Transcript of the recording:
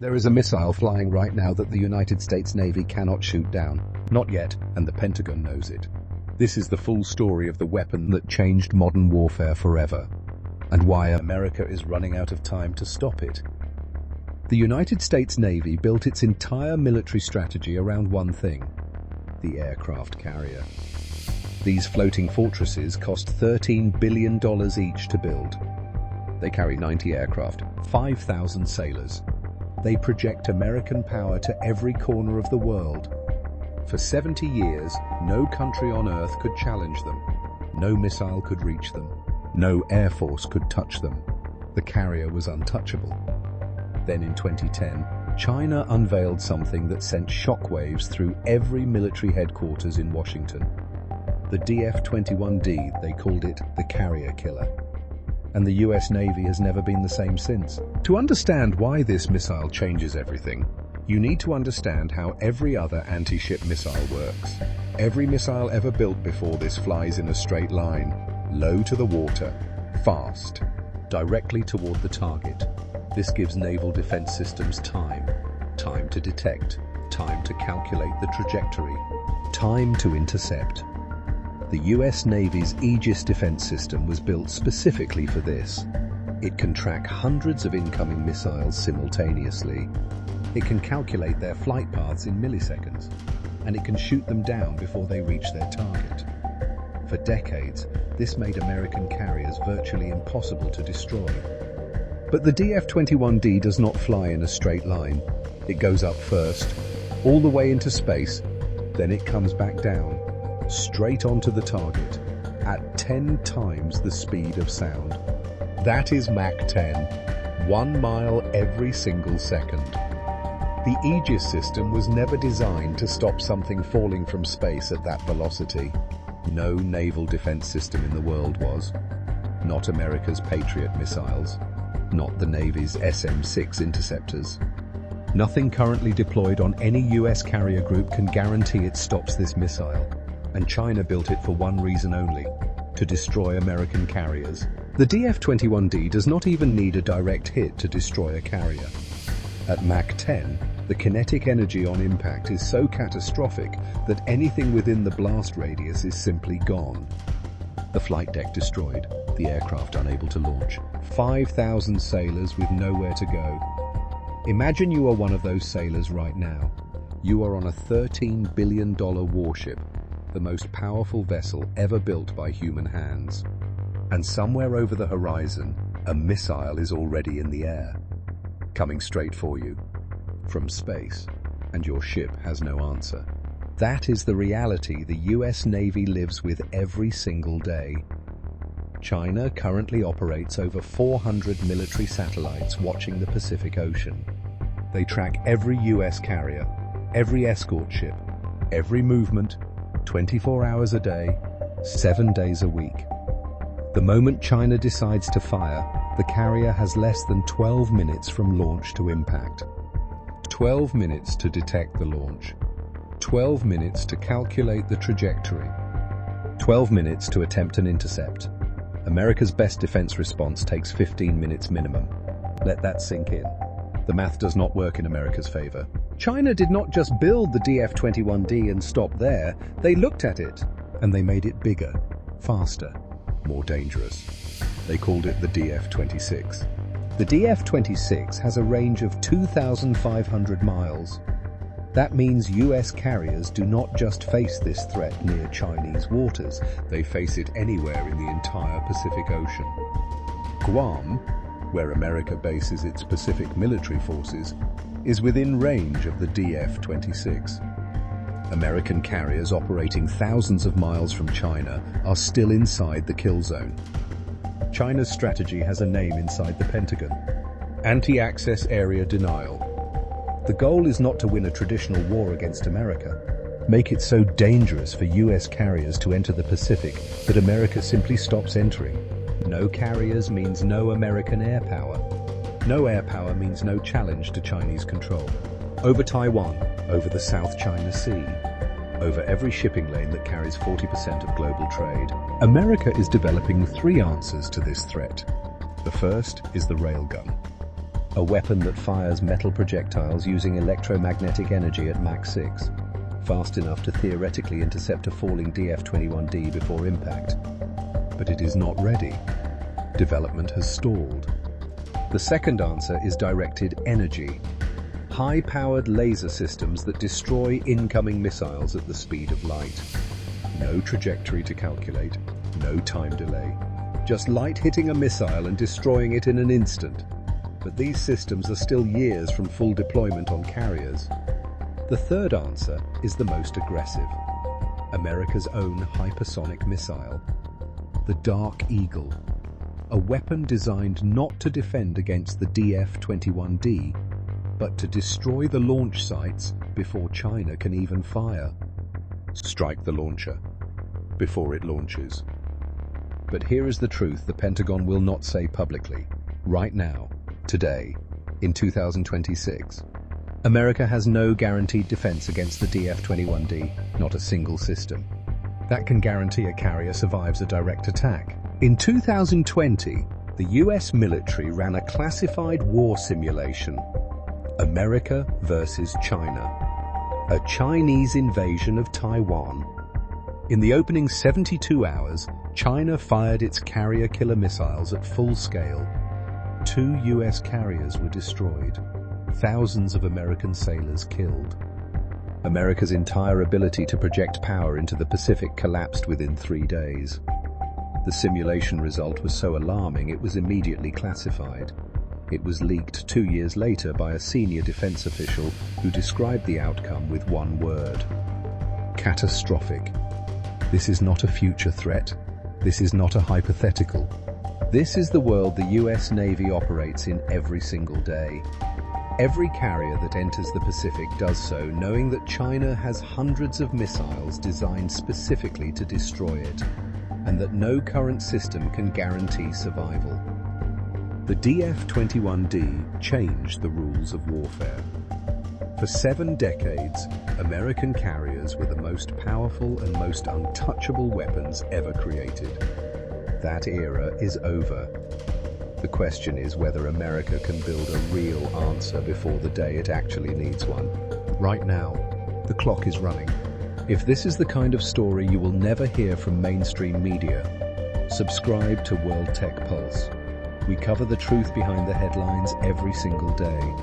There is a missile flying right now that the United States Navy cannot shoot down. Not yet, and the Pentagon knows it. This is the full story of the weapon that changed modern warfare forever, and why America is running out of time to stop it. The United States Navy built its entire military strategy around one thing: the aircraft carrier. These floating fortresses cost $13 billion each to build. They carry 90 aircraft, 5,000 sailors. They project American power to every corner of the world. For 70 years, no country on Earth could challenge them. No missile could reach them. No air force could touch them. The carrier was untouchable. Then in 2010, China unveiled something that sent shockwaves through every military headquarters in Washington. The DF-21D, they called it the carrier killer. And the US Navy has never been the same since. To understand why this missile changes everything, you need to understand how every other anti-ship missile works. Every missile ever built before this flies in a straight line, low to the water, fast, directly toward the target. This gives naval defense systems time to detect, time to calculate the trajectory, time to intercept. The US Navy's Aegis defense system was built specifically for this. It can track hundreds of incoming missiles simultaneously. It can calculate their flight paths in milliseconds, and it can shoot them down before they reach their target. For decades, this made American carriers virtually impossible to destroy. But the DF-21D does not fly in a straight line. It goes up first, all the way into space, then it comes back down, straight onto the target, at 10 times the speed of sound. That is Mach 10, 1 mile every single second. The Aegis system was never designed to stop something falling from space at that velocity. No naval defense system in the world was. Not America's Patriot missiles. Not the Navy's SM-6 interceptors. Nothing currently deployed on any US carrier group can guarantee it stops this missile. And China built it for one reason only: to destroy American carriers. The DF-21D does not even need a direct hit to destroy a carrier. At Mach 10, the kinetic energy on impact is so catastrophic that anything within the blast radius is simply gone. The flight deck destroyed, the aircraft unable to launch, 5,000 sailors with nowhere to go. Imagine you are one of those sailors right now. You are on a $13 billion warship, the most powerful vessel ever built by human hands. And somewhere over the horizon, a missile is already in the air, coming straight for you, from space, and your ship has no answer. That is the reality the US Navy lives with every single day. China currently operates over 400 military satellites watching the Pacific Ocean. They track every US carrier, every escort ship, every movement, 24 hours a day, 7 days a week. The moment China decides to fire, the carrier has less than 12 minutes from launch to impact. 12 minutes to detect the launch. 12 minutes to calculate the trajectory. 12 minutes to attempt an intercept. America's best defense response takes 15 minutes minimum. Let that sink in. The math does not work in America's favor. China did not just build the DF-21D and stop there. They looked at it, and they made it bigger, faster, more dangerous. They called it the DF-26. The DF-26 has a range of 2,500 miles. That means US carriers do not just face this threat near Chinese waters, they face it anywhere in the entire Pacific Ocean. Guam, where America bases its Pacific military forces, is within range of the DF-26. American carriers operating thousands of miles from China are still inside the kill zone. China's strategy has a name inside the Pentagon: anti-access area denial. The goal is not to win a traditional war against America, make it so dangerous for US carriers to enter the Pacific that America simply stops entering. No carriers means no American air power. No air power means no challenge to Chinese control. Over Taiwan, over the South China Sea, over every shipping lane that carries 40% of global trade, America is developing 3 answers to this threat. The first is the railgun. a weapon that fires metal projectiles using electromagnetic energy at Mach 6, fast enough to theoretically intercept a falling DF-21D before impact. But it is not ready. Development has stalled. The second answer is directed energy. High-powered laser systems that destroy incoming missiles at the speed of light. No trajectory to calculate, no time delay. Just light hitting a missile and destroying it in an instant. But these systems are still years from full deployment on carriers. The third answer is the most aggressive. America's own hypersonic missile. The Dark Eagle. A weapon designed not to defend against the DF-21D, but to destroy the launch sites before China can even fire. Strike the launcher before it launches. But here is the truth the Pentagon will not say publicly. Right now, today, in 2026, America has no guaranteed defense against the DF-21D, not a single system. That can guarantee a carrier survives a direct attack. In 2020, the US military ran a classified war simulation. America versus China. A Chinese invasion of Taiwan. In the opening 72 hours, China fired its carrier killer missiles at full scale. 2 US carriers were destroyed. Thousands of American sailors killed. America's entire ability to project power into the Pacific collapsed within 3 days. The simulation result was so alarming it was immediately classified. It was leaked 2 years later by a senior defense official who described the outcome with one word: catastrophic. This is not a future threat. This is not a hypothetical. This is the world the US Navy operates in every single day. Every carrier that enters the Pacific does so knowing that China has hundreds of missiles designed specifically to destroy it, and that no current system can guarantee survival. The DF-21D changed the rules of warfare. For 7 decades, American carriers were the most powerful and most untouchable weapons ever created. That era is over. The question is whether America can build a real answer before the day it actually needs one. Right now, the clock is running. If this is the kind of story you will never hear from mainstream media, subscribe to WorldTechPulse. We cover the truth behind the headlines every single day.